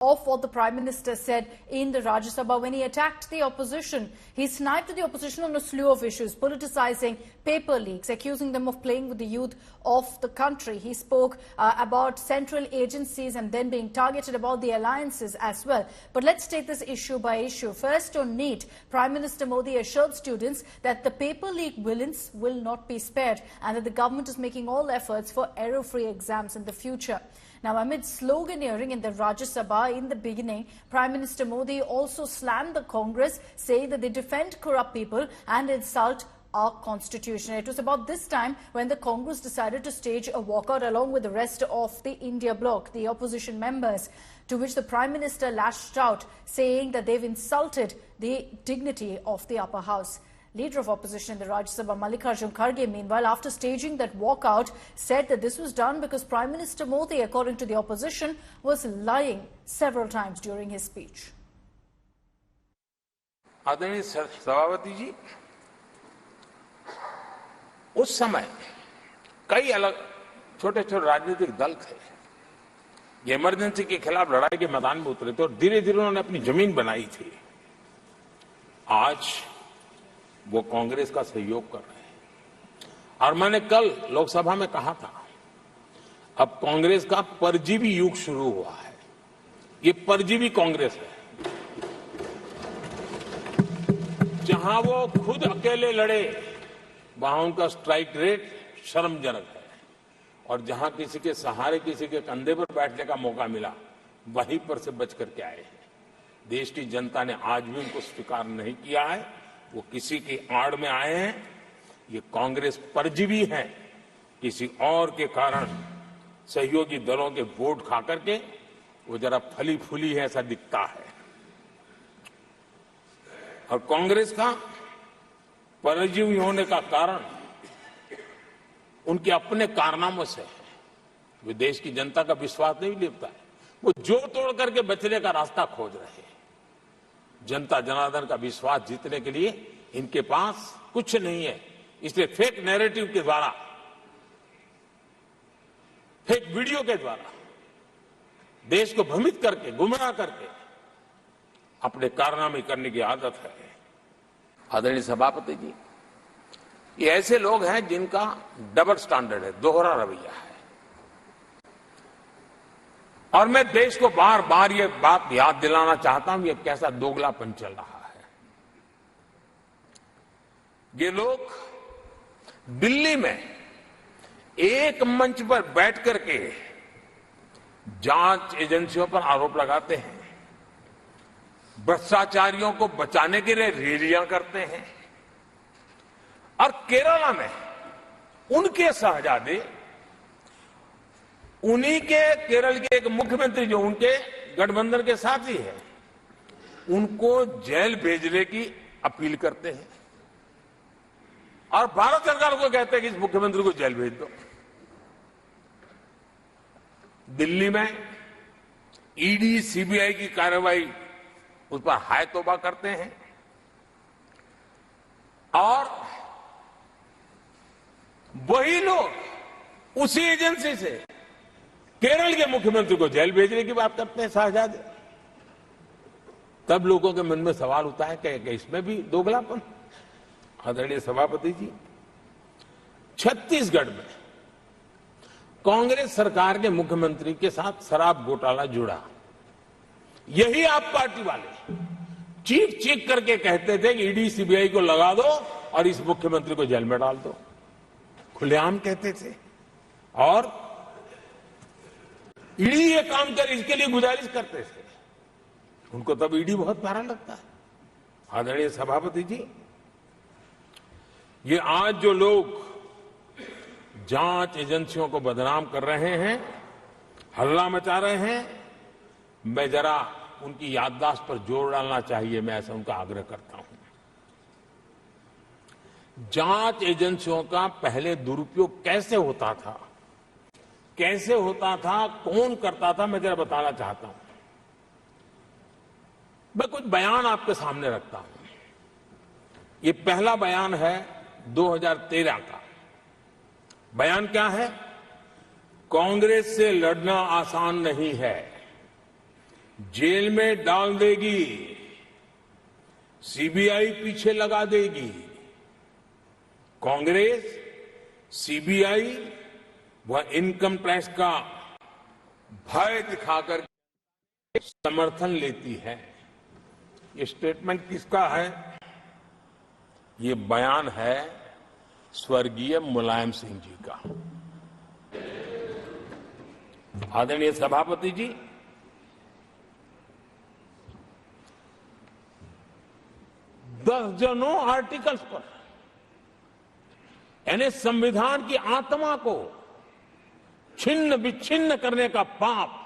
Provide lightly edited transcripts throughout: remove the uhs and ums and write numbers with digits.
of what the Prime Minister said in the Rajya Sabha when he attacked the opposition. He sniped the opposition on a slew of issues, politicizing paper leaks, accusing them of playing with the youth of the country. He spoke about central agencies and then being targeted about the alliances as well. But let's take this issue by issue. First, on NEET, Prime Minister Modi assured students that the paper leak villains will not be spared and that the government is making all efforts for error-free exams in the future. Now, amid sloganeering in the Rajya Sabha in the beginning, Prime Minister Modi also slammed the Congress, saying that they defend corrupt people and insult our constitution. It was about this time when the Congress decided to stage a walkout along with the rest of the India bloc, the opposition members, to which the Prime Minister lashed out, saying that they've insulted the dignity of the upper house. Leader of opposition in the Rajya Sabha, Mallikarjun Kharge, meanwhile, after staging that walkout, said that this was done because Prime Minister Modi, according to the opposition, was lying several times during his speech. आदरणीय सभापति जी, उस समय कई अलग छोटे छोटे राजनीतिक दल थे, ये इमरजेंसी के खिलाफ लड़ाई के मैदान में उतरे थे और धीरे धीरे उन्होंने अपनी जमीन बनाई थी। आज वो कांग्रेस का सहयोग कर रहे हैं और मैंने कल लोकसभा में कहा था, अब कांग्रेस का परजीवी युग शुरू हुआ है। ये परजीवी कांग्रेस है, जहां वो खुद अकेले लड़े वहां उनका स्ट्राइक रेट शर्मजनक है और जहां किसी के सहारे, किसी के कंधे पर बैठने का मौका मिला, वहीं पर से बच करके आए हैं। देश की जनता ने आज भी उनको स्वीकार नहीं किया है, वो किसी की आड़ में आए हैं। ये कांग्रेस परजीवी है, किसी और के कारण सहयोगी दलों के वोट खा करके वो जरा फली फूली है, ऐसा दिखता है। और कांग्रेस का परजीवी होने का कारण उनके अपने कारनामों से है। वे देश की जनता का विश्वास नहीं लेता है, वो जोड़ तोड़ करके बचने का रास्ता खोज रहे हैं। जनता जनार्दन का विश्वास जीतने के लिए इनके पास कुछ नहीं है, इसलिए फेक नैरेटिव के द्वारा, फेक वीडियो के द्वारा देश को भ्रमित करके, गुमराह करके अपने कारनामे करने की आदत है। आदरणीय सभापति जी, ये ऐसे लोग हैं जिनका डबल स्टैंडर्ड है, दोहरा रवैया है। और मैं देश को बार बार ये बात याद दिलाना चाहता हूं, ये कैसा दोगलापन चल रहा है। ये लोग दिल्ली में एक मंच पर बैठ करके जांच एजेंसियों पर आरोप लगाते हैं, भ्रष्टाचारियों को बचाने के लिए रैलियां करते हैं और केरला में उनके शहजादे, उन्हीं के केरल के एक मुख्यमंत्री जो उनके गठबंधन के साथी है, उनको जेल भेजने की अपील करते हैं और भारत सरकार को कहते हैं कि इस मुख्यमंत्री को जेल भेज दो। दिल्ली में ईडी, सीबीआई की कार्रवाई उस पर हाय तौबा करते हैं और वही लोग उसी एजेंसी से केरल के मुख्यमंत्री को जेल भेजने की बात करते हैं, शहजादे। तब लोगों के मन में सवाल उठता है कि इसमें भी दोगलापन। आदरणीय सभापति जी, छत्तीसगढ़ में कांग्रेस सरकार के मुख्यमंत्री के साथ शराब घोटाला जुड़ा। यही आप पार्टी वाले चीख चीख करके कहते थे कि ईडी, सीबीआई को लगा दो और इस मुख्यमंत्री को जेल में डाल दो, खुलेआम कहते थे। और ईडी ये काम करे, इसके लिए गुजारिश करते थे। उनको तब ईडी बहुत प्यारा लगता है। आदरणीय सभापति जी, ये आज जो लोग जांच एजेंसियों को बदनाम कर रहे हैं, हल्ला मचा रहे हैं, मैं जरा उनकी याददाश्त पर जोर डालना चाहिए, मैं ऐसा उनका आग्रह करता हूं। जांच एजेंसियों का पहले दुरुपयोग कैसे होता था, कैसे होता था, कौन करता था, मैं जरा बताना चाहता हूं। मैं कुछ बयान आपके सामने रखता हूं। ये पहला बयान है 2013 का। बयान क्या है? कांग्रेस से लड़ना आसान नहीं है, जेल में डाल देगी, सीबीआई पीछे लगा देगी। कांग्रेस सीबीआई व इनकम टैक्स का भय दिखाकर समर्थन लेती है। ये स्टेटमेंट किसका है? ये बयान है स्वर्गीय मुलायम सिंह जी का। आदरणीय सभापति जी, दर्जनों आर्टिकल्स पर, यानी संविधान की आत्मा को छिन्न विच्छिन्न करने का पाप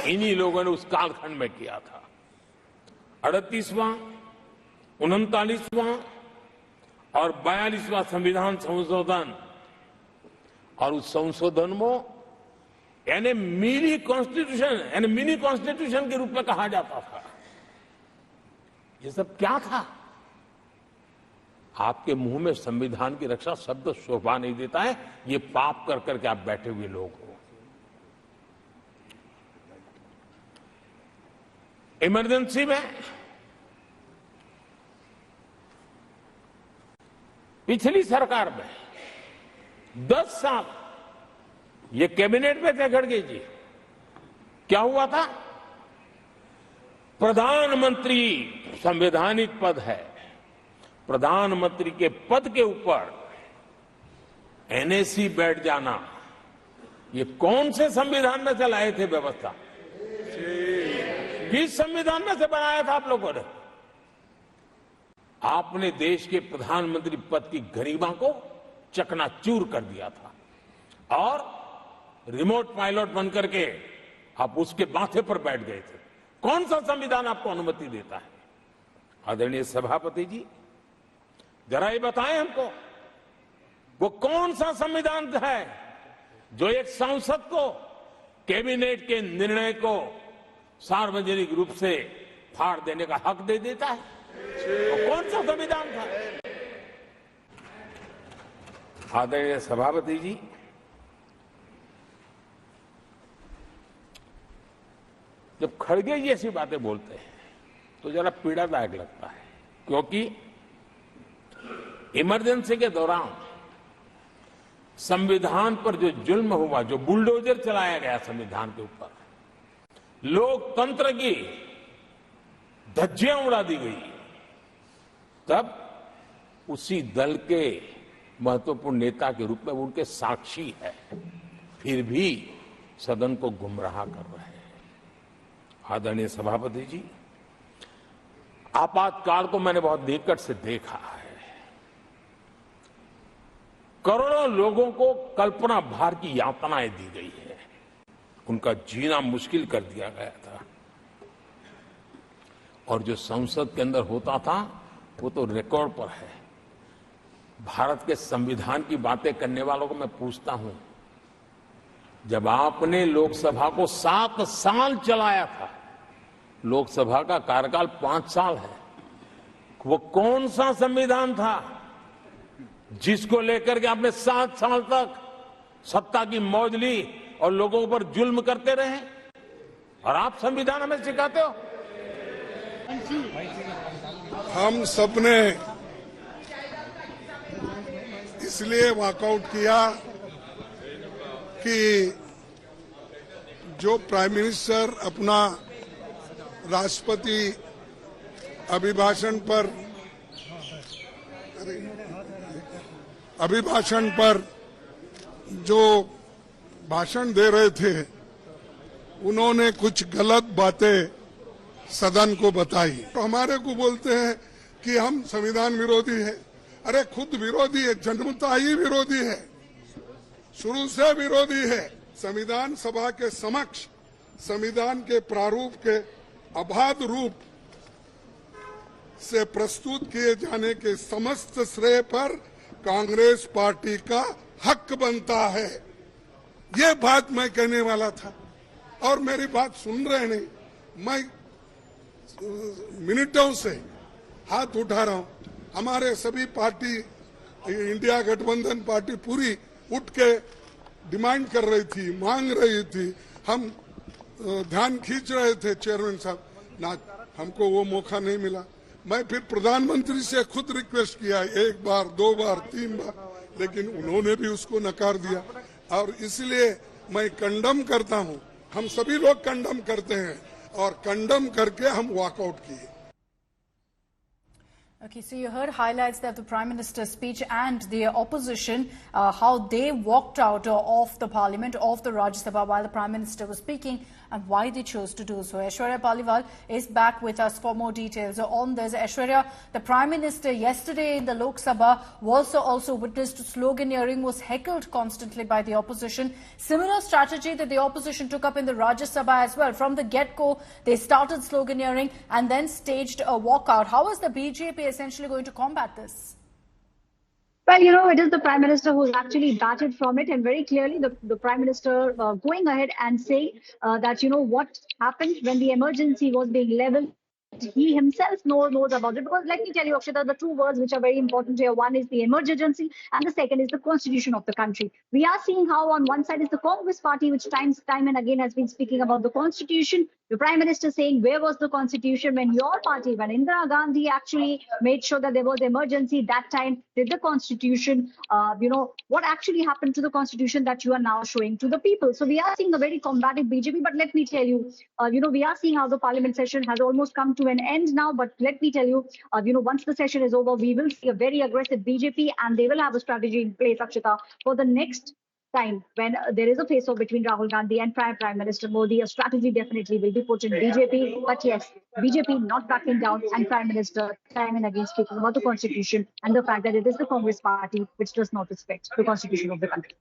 इन्हीं लोगों ने उस कालखंड में किया था। 38वां, 39वां और 42वां संविधान संशोधन, और उस संशोधन में यानी मिनी कॉन्स्टिट्यूशन, यानी मिनी कॉन्स्टिट्यूशन के रूप में कहा जाता था। ये सब क्या था? आपके मुंह में संविधान की रक्षा शब्द शोभा नहीं देता है। ये पाप कर करके आप बैठे हुए लोग हो। इमरजेंसी में पिछली सरकार में 10 साल ये कैबिनेट में थे खड़गे जी। क्या हुआ था? प्रधानमंत्री संवैधानिक पद है, प्रधानमंत्री के पद के ऊपर एनएसी बैठ जाना, ये कौन से संविधान में से लाए थे व्यवस्था? किस संविधान में से बनाया था आप लोगों ने? आपने देश के प्रधानमंत्री पद की गरिमा को चकनाचूर कर दिया था और रिमोट पायलट बनकर के आप उसके माथे पर बैठ गए थे। कौन सा संविधान आपको अनुमति देता है? आदरणीय सभापति जी, जरा ये बताएं हमको, वो कौन सा संविधान है जो एक सांसद को कैबिनेट के निर्णय को सार्वजनिक रूप से फाड़ देने का हक दे देता है? वो कौन सा संविधान था? आदरणीय सभापति जी, जब खड़गे जी ऐसी बातें बोलते हैं तो जरा पीड़ादायक लगता है, क्योंकि इमरजेंसी के दौरान संविधान पर जो जुल्म हुआ, जो बुलडोजर चलाया गया संविधान के ऊपर, लोकतंत्र की धज्जियां उड़ा दी गई, तब उसी दल के महत्वपूर्ण नेता के रूप में उनके साक्षी है, फिर भी सदन को गुमराह कर रहे हैं। आदरणीय सभापति जी, आपातकाल को मैंने बहुत निकट से देखा है। करोड़ों लोगों को कल्पना भार की यातनाएं दी गई है, उनका जीना मुश्किल कर दिया गया था, और जो संसद के अंदर होता था वो तो रिकॉर्ड पर है। भारत के संविधान की बातें करने वालों को मैं पूछता हूं, जब आपने लोकसभा को 7 साल चलाया था, लोकसभा का कार्यकाल 5 साल है, वो कौन सा संविधान था जिसको लेकर के आपने 7 साल तक सत्ता की मौज ली और लोगों पर जुल्म करते रहे? और आप संविधान हमें सिखाते हो? हम सबने इसलिए वॉकआउट किया कि जो प्राइम मिनिस्टर अपना राष्ट्रपति अभिभाषण पर जो भाषण दे रहे थे, उन्होंने कुछ गलत बातें सदन को बताई। तो हमारे को बोलते हैं कि हम संविधान विरोधी है। अरे खुद विरोधी है, जन्मता ही विरोधी है, शुरू से विरोधी है। संविधान सभा के समक्ष संविधान के प्रारूप के अबाध रूप से प्रस्तुत किए जाने के समस्त श्रेय पर कांग्रेस पार्टी का हक बनता है। ये बात मैं कहने वाला था, और मेरी बात सुन रहे नहीं। मैं मिनटों से हाथ उठा रहा हूं। हमारे सभी पार्टी, इंडिया गठबंधन पार्टी पूरी उठ के डिमांड कर रही थी, मांग रही थी, हम ध्यान खींच रहे थे चेयरमैन साहब ना, हमको वो मौका नहीं मिला। मैं फिर प्रधानमंत्री से खुद रिक्वेस्ट किया, 1 बार 2 बार 3 बार, लेकिन उन्होंने भी उसको नकार दिया। और इसलिए मैं कंडम करता हूं, हम सभी लोग कंडम करते हैं और कंडम करके हम वॉकआउट किए। Okay, so you heard highlights of the Prime Minister's speech and the opposition, how they walked out of the Parliament, of the Rajya Sabha while the Prime Minister was speaking, and why they chose to do so. Aishwarya Paliwal is back with us for more details on this. Aishwarya, the Prime Minister yesterday in the Lok Sabha was also witnessed to sloganeering, was heckled constantly by the opposition. Similar strategy that the opposition took up in the Rajya Sabha as well. From the get-go, they started sloganeering and then staged a walkout. How is the BJP essentially going to combat this? Well, it is the Prime Minister who's actually darted from it, and very clearly the Prime Minister going ahead and saying that, what happened when the emergency was being leveled. He himself knows about it, because let me tell you, Akshita, the two words which are very important here, one is the emergency and the second is the constitution of the country. We are seeing how on one side is the Congress party, which time and again has been speaking about the constitution. The Prime Minister saying, where was the constitution when your party, when Indira Gandhi actually made sure that there was emergency that time? Did the constitution, what actually happened to the constitution that you are now showing to the people? So we are seeing a very combative BJP, but let me tell you, we are seeing how the parliament session has almost come to an end now. But let me tell you, once the session is over, we will see a very aggressive BJP, and they will have a strategy in place, Akshita, for the next time when there is a face-off between Rahul Gandhi and Prime Minister Modi. A strategy definitely will be put in BJP. But yes, BJP not backing down, and Prime Minister time and again speaking about the constitution and the fact that it is the Congress party which does not respect the constitution of the country.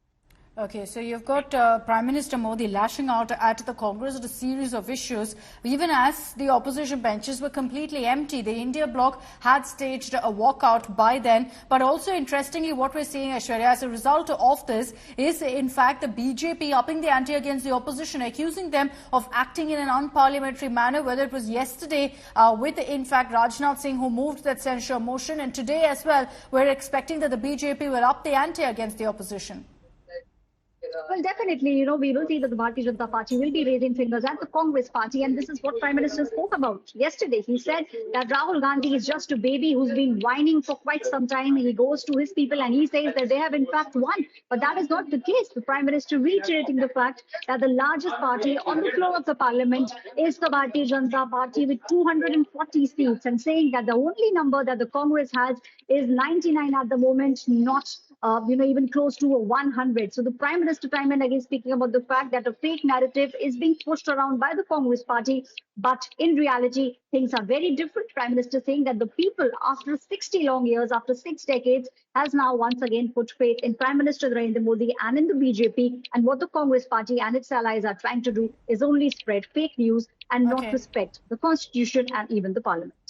Okay, so you've got Prime Minister Modi lashing out at the Congress with a series of issues, even as the opposition benches were completely empty. The India bloc had staged a walkout by then. But also, interestingly, what we're seeing, Aishwarya, as a result of this is, in fact, the BJP upping the ante against the opposition, accusing them of acting in an unparliamentary manner, whether it was yesterday with, in fact, Rajnath Singh, who moved that censure motion, and today as well, we're expecting that the BJP will up the ante against the opposition. Well, definitely, we will see that the Bharatiya Janata Party will be raising fingers at the Congress party, and this is what Prime Minister spoke about yesterday. He said that Rahul Gandhi is just a baby who's been whining for quite some time. He goes to his people and he says that they have in fact won, but that is not the case. The Prime Minister reiterating the fact that the largest party on the floor of the parliament is the Bharatiya Janata Party with 240 seats, and saying that the only number that the Congress has is 99 at the moment, not even close to 100. So the Prime Minister time and again speaking about the fact that a fake narrative is being pushed around by the Congress party, but in reality, things are very different. Prime Minister saying that the people, after 60 long years, after 6 decades, has now once again put faith in Prime Minister Narendra Modi and in the BJP. And what the Congress party and its allies are trying to do is only spread fake news and not respect the constitution and even the parliament.